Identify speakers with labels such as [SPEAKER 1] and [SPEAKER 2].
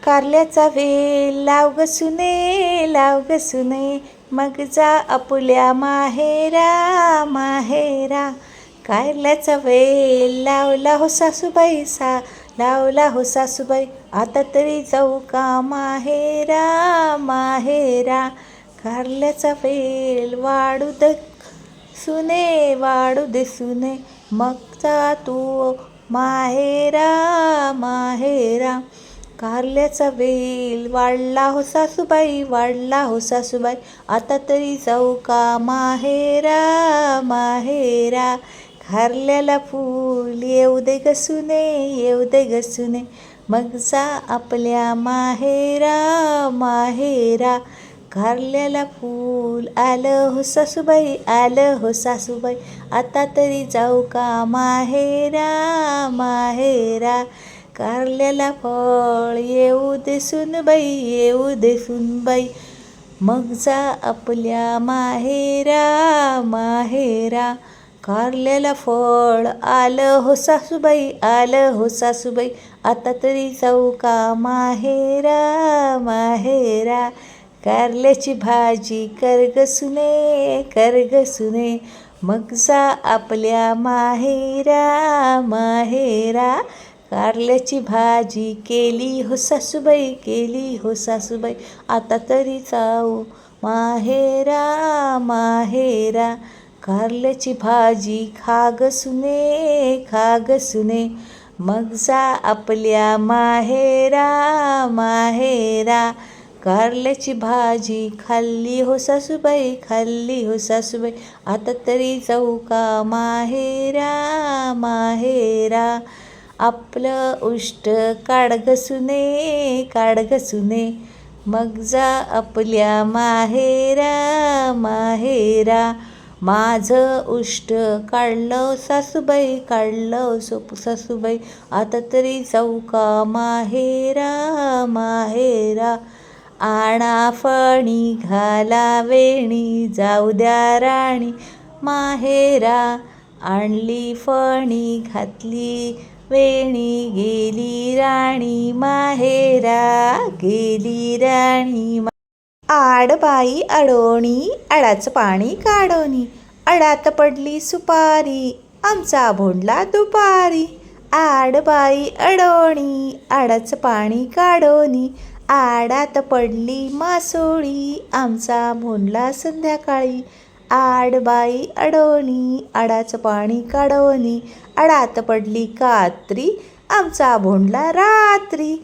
[SPEAKER 1] कारल्याचा वेल लाव ग सुने, लाव ग सुने, मग जा आपुल्या माहेरा माहेरा. कारल्याचा वेल लावला हो सासूबाई, लावला हो सासूबाई, आता तरी जाऊ का माहेरा माहेरा. कारल्याचा वेल वाढू दे सुने, वाढू दे सुने, मग जा तू माहेरा माहेरा. कारल्याचा वेल वाढला हो सासूबाई, वाढला हो सासूबाई, आता तरी जाऊ का माहेरा माहेरा. कारल्याला फूल येऊ दे ग सुने, येऊ दे ग सुने, मग जा आपल्या माहेरा माहेरा. कारल्याला फूल आलं हो सासूबाई, आलं हो सासूबाई, आता तरी जाऊ का माहेरा माहेरा. कारल्याला फळ येऊ दे सुनबाई, येऊ दे सुनबाई, मग जा आपल्या माहेरा माहेरा. कारल्याला फळ आलं हो सासूबाई, आलं हो सासूबाई, आता तरी जाऊ का माहेरा माहेरा. कारल्याची भाजी कर ग सुने, कर ग सुने, मग जा आपल्या माहेरा माहेरा. कारल्याची भाजी केली हो सासूबाई, केली हो सासूबाई, आता तरी जाऊ माहेरा माहेरा. कारल्याची भाजी खा ग सुने, खा ग सुने, मग जा आपल्या माहेरा माहेरा. कारल्याची भाजी खाल्ली हो सासूबाई, खाल्ली हो सासूबाई, आता तरी जाऊ का माहेरा माहेरा. आपलं उष्ट काढ ग सुने, काढ ग सुने, मग जा आपल्या माहेरा माहेरा. माझं उष्ट काढलं सासूबाई, काढलं सासूबाई, आता तरी जाऊ का माहेरा माहेरा. आणा फणी घाला वेणी, जाऊ द्या राणी माहेरा. आणली फणी घातली वेणी, गेली राणी माहेरा, गेली राणी. आडबाई अडोणी, अडाचं पाणी काढोनी, अडात पडली सुपारी, आमचा भोंडला दुपारी. आडबाई अडोणी, अडाचं पाणी काढोनी, आडात पडली मासोळी, आमचा भोंडला संध्याकाळी. आडबाई अडोणी, अडाचं पाणी काढोनी, अडात पडली कात्री, आमचा भोंडला रात्री.